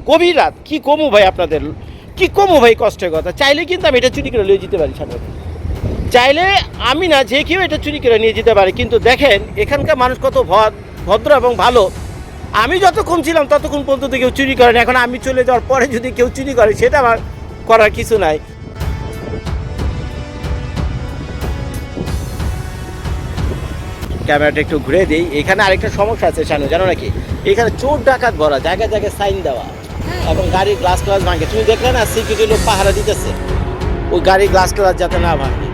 গভীর রাত, কি কমু ভাই আপনাদের, কি কমু ভাই কষ্টের কথা। চাইলে কিন্তু আমি এটা চুরি করে নিয়ে যেতে পারি সামনে, চাইলে আমি না যে কেউ এটা চুরি করে নিয়ে যেতে পারে। কিন্তু দেখেন এখানকার মানুষ কত ভদ্র এবং ভালো। আমি যতক্ষণ ছিলাম ততক্ষণ পর্যন্ত কেউ চুরি করেন, এখন আমি চলে যাওয়ার পরে যদি কেউ চুরি করে সেটা আমার করার কিছু নাই। ক্যামেরাটা একটু ঘুরে দিই। এখানে আরেকটা সমস্যা আছে শানু, জানো নাকি? এখানে চোর ডাকাত ভরা, জায়গায় জায়গায় সাইন দেওয়া এবং গাড়ির গ্লাস ক্লাস ভাঙে। তুমি দেখলে না সিকিউরিটি লোক পাহারা দিতেছে ওই গাড়ির গ্লাস ক্লাস যাতে না ভাঙে।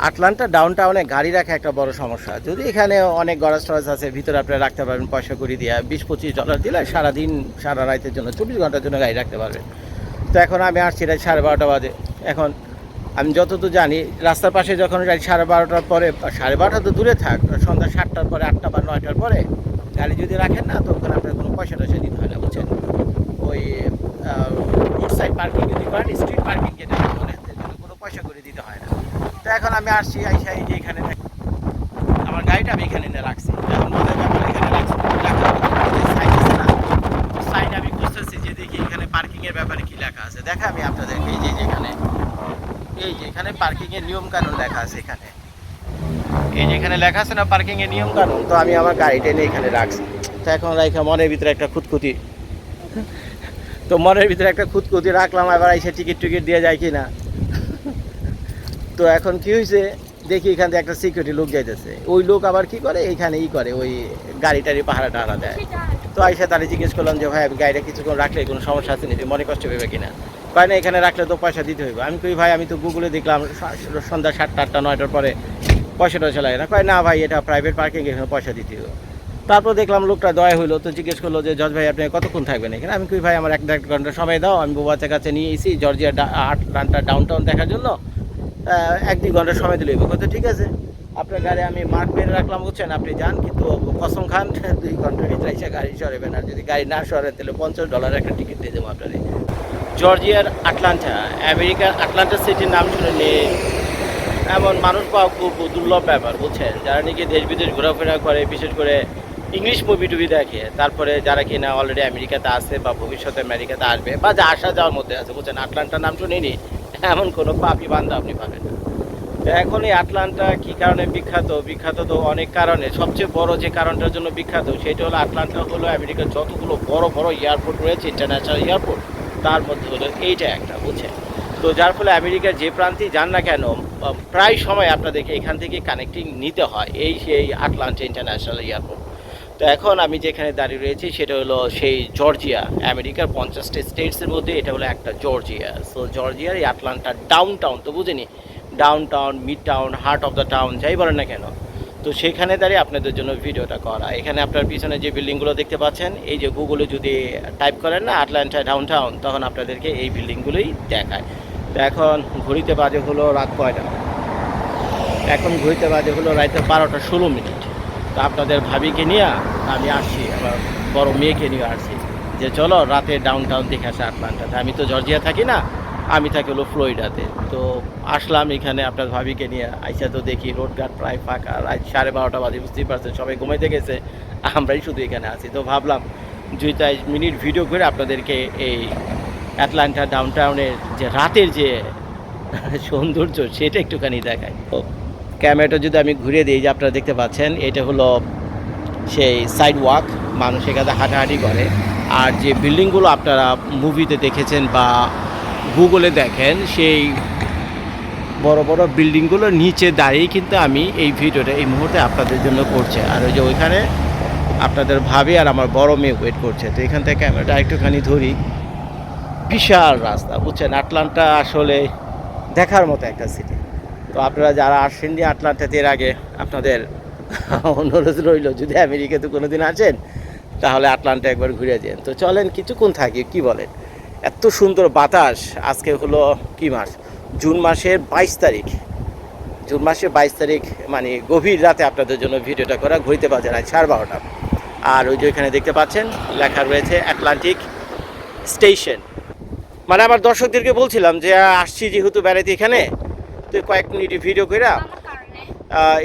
আটলান্টা ডাউন টাউনে গাড়ি রাখা একটা বড় সমস্যা। যদি এখানে অনেক গরাজ টরাজ আছে, ভিতরে আপনি রাখতে পারবেন পয়সা করে দিয়ে, $20-25 দিলে সারাদিন সারা রাতের জন্য 24 ঘন্টার জন্য গাড়ি রাখতে পারবেন। তো এখন আমি আসছি রাত 12:30 বাজে। এখন আমি যতদূর জানি রাস্তার পাশে যখন রাত 12:30টার পরে, 12:30 তো দূরে থাক, সন্ধ্যা 7টার পরে, 8টা বা 9টার পরে গাড়ি যদি রাখেন না, তখন আপনার কোনো পয়সা টয়সা দিতে হয় না, বুঝছেন? ওই রোড সাইড পার্কিং যদি করেন, স্ট্রিট পার্কিং যেটা বলে, কোনো পয়সা করে দিতে হয় না। তো এখন আমি আসছি আইসা এই যে এখানে আমার গাড়িটা আমি এখানে এনে রাখছি। এখন মজার ব্যাপার, এখানে রাখছি সাইন আছে না, সাইন আমি খুঁজতেছি যে দেখি এখানে পার্কিংয়ের ব্যাপারে কি লেখা আছে। দেখা আমি আপনাদেরকে এই যে এখানে পার্কিংয়ের নিয়ম কানুন লেখা আছে। এখানে এই যে এখানে লেখা আছে না পার্কিংয়ের নিয়ম কানুন, তো আমি আমার গাড়িটা এনে এখানে রাখছি। তো এখন রাখা মনের ভিতরে একটা খুঁতখুঁতি, তো মনের ভিতরে একটা খুঁতখুঁতি রাখলাম, এবার এসে টিকিট দিয়ে যায় কি না। তো এখন কি হয়েছে দেখি এখান থেকে একটা সিকিউরিটি লোক যাইতেছে, ওই লোক আবার কি করে এখানে করে ওই গাড়ি টাড়ি পাহারা টাহারা দেয়। তো আইসা তারা জিজ্ঞেস করলাম যে ভাই আমি গাড়িটা কিছুক্ষণ রাখলে কোনো সমস্যা আছে নাকি, মনে কষ্ট পেবে কিনা? কয় না এখানে রাখলে তো পয়সা দিতে হইবে। আমি কই ভাই আমি তো গুগলে দেখলাম সন্ধ্যা 7টা 8টা 9টার পরে পয়সা টয়সা লাগে না। কয় না ভাই এটা প্রাইভেট পার্কিং, এখানে পয়সা দিতে হবে। তারপর দেখলাম লোকটা দয়া হইলো, তো জিজ্ঞেস করলো যে জজ ভাই আপনি কতক্ষণ থাকবেন এখানে? আমি কই ভাই আমার 1-1.5 ঘন্টা সময় দাও, আমি বাচ্চার কাছে নিয়ে এসেছি জর্জিয়া আটলান্টা ডাউন টাউন দেখার জন্য, 1-2 ঘন্টা সময় দিলে হইব। কথা ঠিক আছে, আপনার গাড়ি আমি মার্ক মেরে রাখলাম, বুঝছেন? আপনি যান, কিন্তু কসম খান 2 ঘন্টার ভিতরে এসে গাড়ি সরাবেন। আর যদি গাড়ি না সরান তাহলে $50 একটা টিকিট দিয়ে দেবো আপনার। জর্জিয়ার আটলান্টা, আমেরিকার আটলান্টা সিটির নাম শুনেনি এমন মানুষ পাওয়া খুব দুর্লভ ব্যাপার, বুঝছেন? যারা নাকি দেশ বিদেশ ঘোরাফেরা করে, বিশেষ করে ইংলিশ মুভি টুভি দেখে, তারপরে যারা কিনা অলরেডি আমেরিকাতে আসে বা ভবিষ্যতে আমেরিকাতে আসবে বা যা আসা যাওয়ার মধ্যে আছে, বুঝছেন? আটলান্টার নাম শুনিনি এমন কোনো পাপি বান্ধা আপনি পাবেন না। তো এখন এই আটলান্টা কী কারণে বিখ্যাত? বিখ্যাত তো অনেক কারণে। সবচেয়ে বড় যে কারণটার জন্য বিখ্যাত সেটা হলো আটলান্টা হলো আমেরিকার যতগুলো বড় বড় এয়ারপোর্ট রয়েছে, ইন্টারন্যাশনাল এয়ারপোর্ট, তার মধ্যে হলো এইটা একটা, বুঝছেন? তো যার ফলে আমেরিকার যে প্রান্তেই যান না কেন প্রায় সময় আপনাদেরকে এখান থেকে কানেক্টিং নিতে হয় এই সেই আটলান্টা ইন্টারন্যাশনাল এয়ারপোর্ট। তো এখন আমি যেখানে দাঁড়িয়ে রয়েছি সেটা হলো সেই জর্জিয়া, আমেরিকার 50টা স্টেটসের মধ্যে এটা হলো একটা জর্জিয়া। সো জর্জিয়ার এই আটলান্টা ডাউন টাউন, তো বুঝিনি down town, mid town, heart of the town, যাই বলেন না কেন। তো সেখানে দাঁড়িয়ে আপনাদের জন্য ভিডিওটা করা। এখানে আপনার পিছনে যে বিল্ডিংগুলো দেখতে পাচ্ছেন, এই যে গুগলে যদি টাইপ করেন না আটলান্টা ডাউন টাউন, তখন আপনাদেরকে এই বিল্ডিংগুলোই দেখায়। তো এখন ঘড়িতে বাজে হলো রাত কয়টা? এখন ঘড়িতে বাজে হলো রাতে 12:16। তো আপনাদের ভাবিকে নিয়ে আমি আসছি, আমার বড় মেয়েকে নিয়ে আসছি যে চলো রাতে ডাউন টাউন দেখে আসে আটলান্টাতে। আমি তো জর্জিয়া থাকি না, আমি থাকি হলো ফ্লোরিডাতে। তো আসলাম এখানে আপনার ভাবিকে নিয়ে। আইসা তো দেখি রোডঘাট প্রায় ফাঁকা, রাত 12:30 বাজে, বুঝতেই পারছেন সবাই ঘুমাইতে গেছে, আমরাই শুধু এখানে আছি। তো ভাবলাম 2-3 মিনিট ভিডিও করে আপনাদেরকে এই আটলান্টা ডাউন টাউনের যে রাতের যে সৌন্দর্য সেটা একটুখানি দেখায়। তো ক্যামেরাটা যদি আমি ঘুরে দিই, যে আপনারা দেখতে পাচ্ছেন এটা হলো সেই সাইড ওয়াক, মানুষ এখানে হাঁটাহাঁটি করে। আর যে বিল্ডিংগুলো আপনারা মুভিতে দেখেছেন বা গুগলে দেখেন, সেই বড় বড় বিল্ডিংগুলোর নিচে দাঁড়িয়ে কিন্তু আমি এই ভিডিওটা এই মুহূর্তে আপনাদের জন্য করছি। আর ওই যে ওইখানে আপনাদের ভাবি আর আমার বড় মেয়ে ওয়েট করছে। তো এখান থেকে ক্যামেরাটা একটুখানি ধরি, বিশাল রাস্তা, বুঝছেন? আটলান্টা আসলে দেখার মতো একটা সিটি। তো আপনারা যারা আসেননি আটলান্টাতে এর আগে, আপনাদের অনুরোধ রইল যদি আমেরিকাতে কোনো দিন আসেন তাহলে আটলান্টা একবার ঘুরে যান। তো চলেন কিছুক্ষণ থাকি, কি বলেন? এত সুন্দর বাতাস। আজকে হলো কি মাস? জুন মাসের 22 তারিখ। জুন মাসের 22 তারিখ, মানে গভীর রাতে আপনাদের জন্য ভিডিওটা করা। ঘুরতে বাজে রাত 12:30। আর ওই যে ওইখানে দেখতে পাচ্ছেন লেখা রয়েছে আটলান্টিক স্টেশন। মানে আমার দর্শকদেরকে বলছিলাম যে আসছি যেহেতু বেড়াইতে এখানে, তো কয়েক মিনিট ভিডিও করে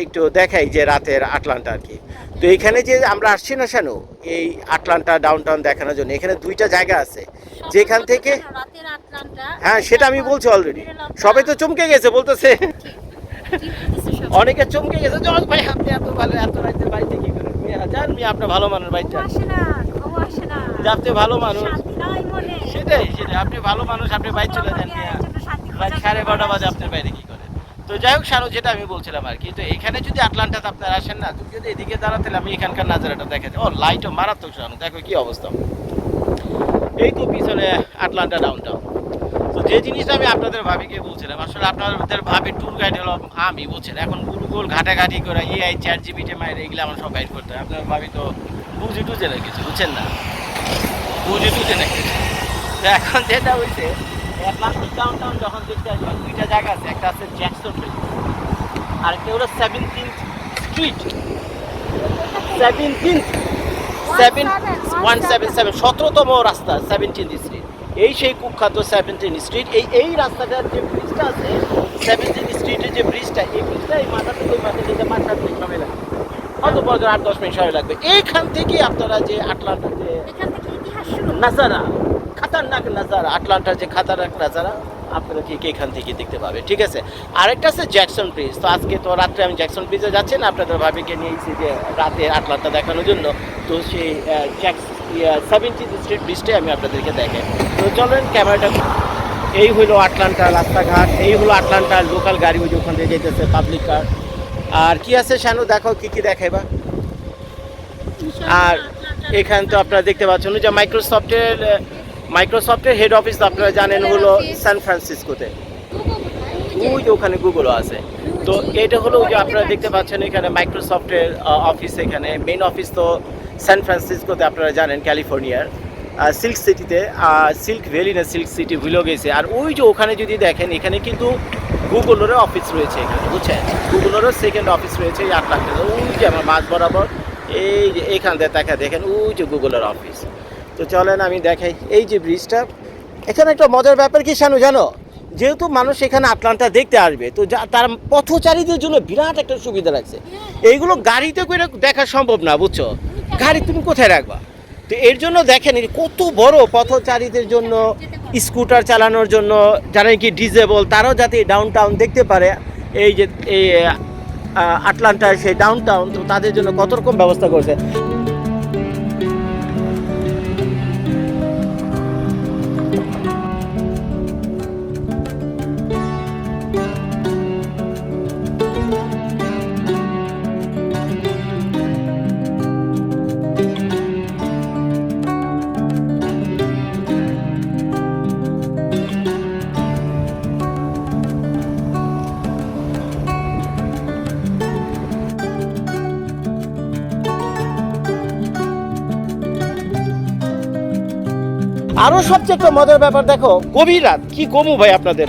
একটু দেখাই যে রাতের আটলান্টা আর কি। তো এখানে যে আমরা আসছি না শানু, এই আটলান্টা ডাউনটাউন দেখানোর জন্য এখানে দুইটা জায়গা আছে যেখান থেকে, হ্যাঁ সেটা আমি বলছি অলরেডি, সবাই তো চমকে গেছে, বলতেছে অনেকে চমকে গেছে, জজ ভাই আপনি এত ভালো এত রাতে বাড়িতে কি করেন, জান মিয়া আপনি ভালো মানুষ ভাই, আপনি ভালো মানুষ, সেটাই সেটাই, আপনি ভালো মানুষ, আপনি বাইরে চলে যান মিয়া, রাত 12:30 বাজে আপনার বাইরে কি করেন। তো যাই হোক শানু, যেটা আমি বলছিলাম আর কি, তো এখানে যদি আটলান্টাতে আপনারা আসেন না, তুমি যদি এদিকে দাঁড়াতে, আমি এখানকার নাজারাটা দেখাচ্ছি, ও লাইটও মারাত্মক শানু, দেখো কি অবস্থা, এই তো পিছনে আটলান্টা ডাউনটাউন। তো যে জিনিসটা আমি আপনাদের ভাবিকে বলছিলাম, আসলে আপনাদের ভাবি ট্যুর গাইড হলো আমি, বলছেন এখন গুগল ঘাটাঘাটি করে এআই চ্যাট জিপিটি মাইরে এগুলো আমার সব গাইড করতে হয়, আপনার ভাবি তো বুঝে টুঝে রেখেছে, বুঝছেন না, বুঝে টুঝে রেখেছে। তো এখন যেটা হয়েছে, আটলান্টিক ডাউনটাউন যখন দেখতে আসবেন, দুইটা জায়গা আছে, একটা আছে জ্যাকসন ব্রিজ, আর একটা হলো 17th স্ট্রিট, 17তম রাস্তা 17th স্ট্রিট, এই সেই কুখ্যাত 17th স্ট্রিট, এই রাস্তাটার যে ব্রিজটা আছে 17th স্ট্রিটের যে ব্রিজটা, এই ব্রিজটা এই মাথা থেকে ওই মাথা থেকে 5-7 মিনিট সময় লাগবে, অত বড় 8-10 মিনিট সময় লাগবে। এইখান থেকে আপনারা যে আটলান্টার যে নাজারা, খাতারনাক নাজারা, আটলান্টার যে খাতারনাক নাজারা আপনারা ঠিক এখান থেকে দেখতে পাবেন, ঠিক আছে। আরেকটা আছে জ্যাকসন ব্রিজ, তো আজকে তো রাত্রে আমি জ্যাকসন ব্রিজে যাচ্ছি না, আপনাদের ভাবিকে নিয়েছি যে রাতে আটলান্টা দেখানোর জন্য, তো সেই 17th স্ট্রিট ব্রিজটাই আমি আপনাদেরকে দেখাই। তো চলেন ক্যামেরাটা, এই হলো আটলান্টা রাস্তাঘাট, এই হলো আটলান্টার লোকাল গাড়ি, ওই যে ওখান থেকে যেতেছে পাবলিক কার। আর কি আছে শানু, দেখো কি কি দেখাইবা। আর এখানে তো আপনারা দেখতে পাচ্ছেন যে মাইক্রোসফটের হেড অফিস তো আপনারা জানেন হলো সান ফ্রান্সিসকোতে, ওই যে ওখানে গুগলও আছে। তো এটা হলো যে আপনারা দেখতে পাচ্ছেন এখানে মাইক্রোসফটের অফিস, এখানে মেইন অফিস তো সান ফ্রান্সিসকোতে, আপনারা জানেন ক্যালিফোর্নিয়ার সিল্ক সিটিতে, সিল্ক ভ্যালি না সিল্ক সিটি ভুলেও গেছে। আর ওই যে ওখানে যদি দেখেন, এখানে কিন্তু গুগলেরও অফিস রয়েছে এখানে, বুঝছেন, গুগলেরও সেকেন্ড অফিস রয়েছে এই আটলান্টাতে, ওই যে আমার মাঝ বরাবর এই যে এইখান থেকে দেখা দেখেন ওই যে গুগলের অফিস। তো চলেন আমি দেখাই এই যে ব্রিজটা। এখানে একটা মজার ব্যাপার কি শানু জানো, যেহেতু মানুষ এখানে আটলান্টা দেখতে আসবে, তো তার পথচারীদের জন্য বিরাট একটা সুবিধা রাখছে, এইগুলো গাড়িতে করে দেখা সম্ভব না, বুঝছো, গাড়ি তুমি কোথায় রাখবা। তো এর জন্য দেখেন কত বড় পথচারীদের জন্য, স্কুটার চালানোর জন্য, যারা কি ডিজেবল তারাও যাতে ডাউনটাউন দেখতে পারে, এই যে এই আটলান্টার সেই ডাউনটাউন, তো তাদের জন্য কত রকম ব্যবস্থা করছে। আরও সবচেয়ে একটা মজার ব্যাপার দেখো, গভীর রাত, কি কমু ভাই আপনাদের,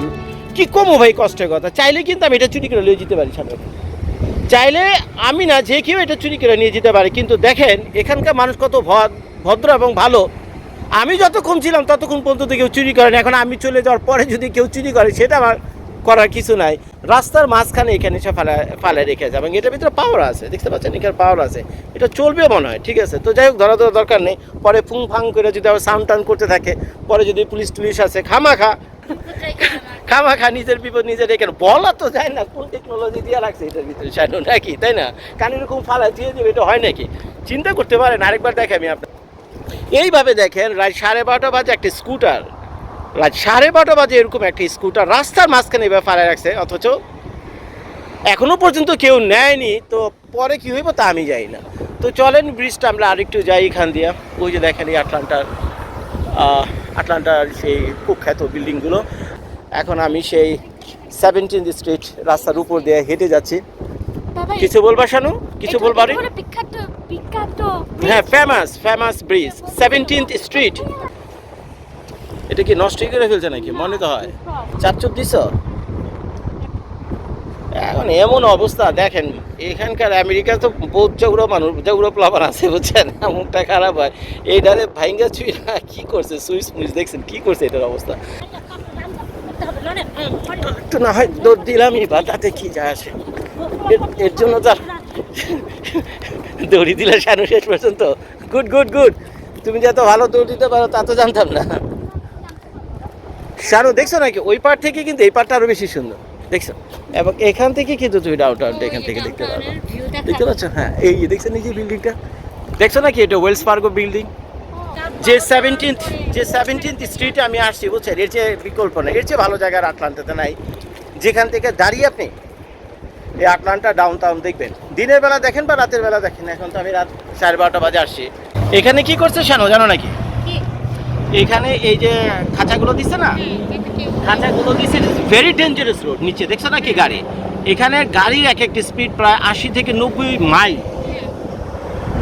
কি কমু ভাই কষ্টের কথা, চাইলে কিন্তু আমি এটা চুরি করে নিয়ে যেতে পারি সামনে, চাইলে আমি না যে কেউ এটা চুরি করে নিয়ে যেতে পারে। কিন্তু দেখেন এখানকার মানুষ কত ভদ্র এবং ভালো, আমি যতক্ষণ ছিলাম ততক্ষণ পর্যন্ত কেউ চুরি করেনি, এখন আমি চলে যাওয়ার পরে যদি কেউ চুরি করে সেটা আমার করার কিছু নাই, রাস্তার মাঝখানে এখানে সে ফালে রেখে যাবে, এবং এটার ভিতরে পাওয়ার আছে, দেখতে পাচ্ছেন এখানে পাওয়ার আছে, এটা চলবে মনে হয়, ঠিক আছে। তো যাই হোক, ধরা দরকার নেই, পরে ফুং ফাং করে যদি আবার সাউন্ড টাউন করতে থাকে, পরে যদি পুলিশ টুলিশ আছে, খামাখা নিজের বিপদ নিজে ডেকে, বলা তো যায় না কোন টেকনোলজি দিয়ে রাখছে এটার ভিতরে শানু, নাকি তাই না, কান এরকম ফালা দিয়ে দেবে, এটা হয় নাকি, চিন্তা করতে পারেন। আরেকবার দেখে আমি আপনার, এইভাবে দেখেন রাত 12:30 বাজে একটা স্কুটার, রাত 12:30 বাজে এরকম একটা স্কুটার রাস্তার মাঝখানে এবার ফালা রাখছে, অথচ এখনো পর্যন্ত কেউ নেয়নি। তো পরে কি হইব তা আমি যাই না। তো চলেন ব্রিজটা আমরা আরেকটু যাই এখান দিয়ে, ওই যে দেখেন এই আটলান্টার সেই কুখ্যাত বিল্ডিংগুলো। এখন আমি সেই 17th স্ট্রিট রাস্তার উপর দিয়ে হেঁটে যাচ্ছি। কিছু বলবা শানু, কিছু বলবা? হ্যাঁ, ফেমাস ব্রিজ 17th স্ট্রিট। এটা কি নষ্ট করে ফেলছে নাকি, মনে তো হয় চাপচুপ দিছ। এখন এমন অবস্থা দেখেন, এখানকার আমেরিকা তো বহুত যেগুলো প্লাবার আছে, বুঝছেন, মুখটা খারাপ হয়, এইটারে ভাইঙ্গা চুই কি করছে, সুইচ মুইচ দেখছেন কি করছে, এটার অবস্থা। একটু না হয় দৌড় দিলামই বা তাতে কি যায় আসে। এর জন্য তো দৌড়ি দিলে শানু শেষ পর্যন্ত। গুড গুড গুড, তুমি যে এত ভালো দৌড় দিতে পারো তা তো জানতাম না। শানু দেখছো নাকি ওই পার থেকে কিন্তু এই পারটা আরো বেশি সুন্দর, দেখছো? এবং এখান থেকে কিন্তু তুমি ডাউনটাউনটা এখান থেকে দেখতে পারবে। দেখতে পাচ্ছ? হ্যাঁ, এই দেখছো নিজে বিল্ডিংটা, দেখছো নাকি? এটা ওয়েলস ফার্গো বিল্ডিং। যে 17th স্ট্রিটে আমি আসছি, বুঝছেন, এর চেয়ে বিকল্প নেই, এর চেয়ে ভালো জায়গার আটলান্টাতে নাই, যেখান থেকে দাঁড়িয়ে আপনি এই আটলান্টা ডাউন টাউন দেখবেন। দিনের বেলা দেখেন বা রাতের বেলা দেখেন। এখন তো আমি রাত 12:30 বাজে আসছি। এখানে কি করছে শানো জানো নাকি? এখানে এই যে খাঁচাগুলো দিচ্ছে না, খাঁচাগুলো দিচ্ছে, ভেরি ডেঞ্জারাস রোড। নিচে দেখছো নাকি গাড়ি? এখানে গাড়ির এক একটি স্পিড প্রায় 80 থেকে 90 মাইল।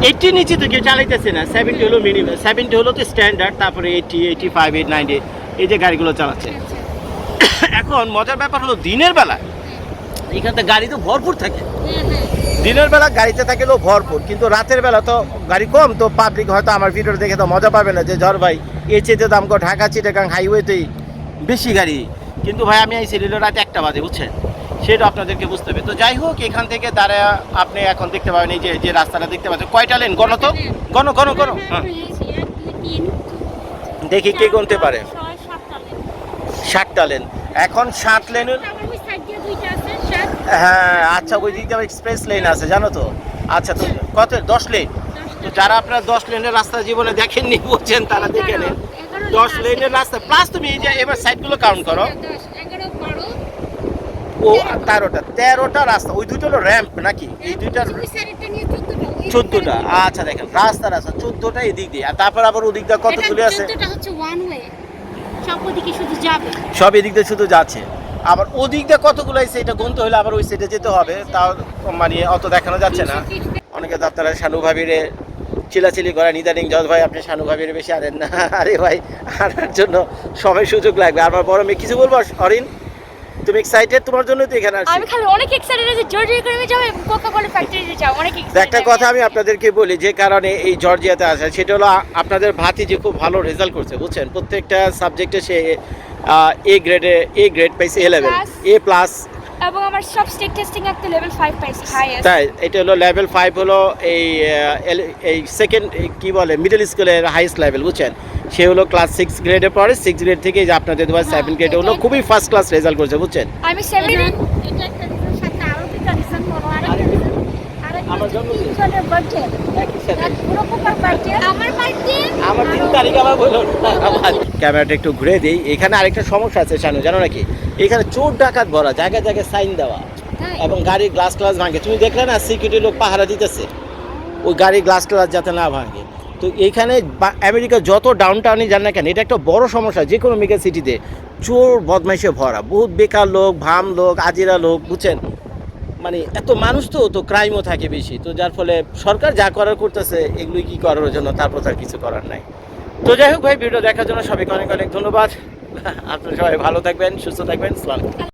80 নিচে তো কেউ চালাইতেছে না, 70 হলো মিনিমাম, 70 হলো তো স্ট্যান্ডার্ড, তারপরে 80, 85, 90 এই যে গাড়িগুলো চালাচ্ছে। এখন মজার ব্যাপার হলো দিনের বেলা এখানটা গাড়ি তো ভরপুর থাকে, দিনের বেলা গাড়িতে থাকলেও ভরপুর, কিন্তু রাতের বেলা তো গাড়ি কম, তো পাবলিক হয়তো আমার ভিডিও দেখে তো মজা পাবে না যে ঝড় ভাই এর চেয়ে দাম কো ঢাকা চিটাগাং হাইওয়েতেই বেশি গাড়ি। কিন্তু ভাই আমি আইছি রাত 1টা বাজে, বুঝছেন, সেটা আপনাদেরকে বুঝতে হবে। তো যাই হোক, এখান থেকে দাঁড়া আপনি এখন দেখতে পাবেন এই যে রাস্তাটা দেখতে পাচ্ছেন, কয়টা লেন গণ তো গণ গণ গণ, হ্যাঁ দেখি কে গুনতে পারে। 7টা লেন, এখন 7 লেনের। হ্যাঁ আচ্ছা, ওই দিক দিয়ে এক্সপ্রেস লেন আছে জানো তো। আচ্ছা, তো কত? 10 লেন। তো যারা আপনারা 10 লেনের রাস্তা জীবনে দেখেননি, বুঝছেন, তারা দেখে নেন 10 লেনের রাস্তা। প্লাস তুমি এই যে এবার সাইডগুলো কাউন্ট করো, ও 13টা রাস্তা। ওই দুটো হলো র্যাম্প নাকি? এই দুইটার 14টা। আচ্ছা দেখেন, রাস্তা 14টা এদিক দিয়ে, আর তারপর আবার ওদিক দিয়ে কতগুলো আছে, সব এদিক দিয়ে শুধু যাচ্ছে। আবার ওদিক দিয়ে কতগুলো আছে এটা গুনতে হলে আবার ওই সাইডে যেতে হবে, তাও মানে অত দেখানো যাচ্ছে না। অনেকে তো আপনারা শানু ভাবিরে চিলাচিলি করেন ইদানিং, জজ ভাই আপনি শানু ভাবিরে বেশি আনেন না। আরে ভাই, আনার জন্য সময় সুযোগ লাগবে। আমার বড় মেয়ে কিছু বলবো? অরিন, তুমি এক্সাইটেড? তোমার জন্য তো এখানে আসছি। আমি খালি অনেক এক্সাইটেড আছি, জর্জিয়া করে যাব এবং কোকা-কোলা ফ্যাক্টরিতে যাব, অনেক এক্সাইটেড। একটা কথা আমি আপনাদেরকে বলি, যে কারণে এই জর্জিয়াতে আসা, সেটা হলো আপনাদের ভাতিজি খুব ভালো রেজাল্ট করছে, বুঝছেন, প্রত্যেকটা সাবজেক্টে সে এ গ্রেড পাইছে, A লেভেল, A+। এবং আমার সব স্টেট টেস্টিং এ লেভেল 5 পাইছি, হাইয়েস্ট। তাই এটা হলো লেভেল 5 হলো এই সেকেন্ড কি বলে মিডল স্কুলের হাইয়েস্ট লেভেল, বুঝছেন। সে হলো ক্লাস 6 গ্রেডে পড়ে, 6 গ্রেড থেকে যে আপনাদের 7 গ্রেডে হলো খুবই ফার্স্ট ক্লাস রেজাল্ট করছে, বুঝছেন। আমি 7 এটা একটা রিজন, সাথে আরো দুটো রিজন বড়। আমার জন্মদিন জনের বার্থডে, একই সাথে পুরো কোপার বার্থডে, আমার বার্থডে, আমার 3 তারিখ আমার বলুন। আমার ক্যামেরাটা একটু ঘুরে দিই। এখানে আরেকটা সমস্যা আছে শানু, জানো নাকি? এখানে চোর ডাকাত ভরা, জায়গায় জায়গায় সাইন দেওয়া, এবং গাড়ির গ্লাস ভাঙে। তুমি দেখলে না, সিকিউরিটি লোক পাহারা দিতেছে ওই গাড়ির গ্লাস যাতে না ভাঙে। তো এইখানে আমেরিকার যত ডাউন টাউনই যান না কেন, এটা একটা বড় সমস্যা। যে কোনো মেগা সিটিতে চোর বদমাইশে ভরা, বহুত বেকার লোক, ভাম লোক, আজিরা লোক, বুঝছেন, মানে এত মানুষ তো ক্রাইমও থাকে বেশি। তো যার ফলে সরকার যা করার করতেছে, এগুলোই কি করার জন্য, তারপর তার কিছু করার নাই। তো যাই হোক ভাই, ভিডিও দেখার জন্য সবাইকে অনেক অনেক ধন্যবাদ। আপনারা সবাই ভালো থাকবেন, সুস্থ থাকবেন। আসসালামু আলাইকুম।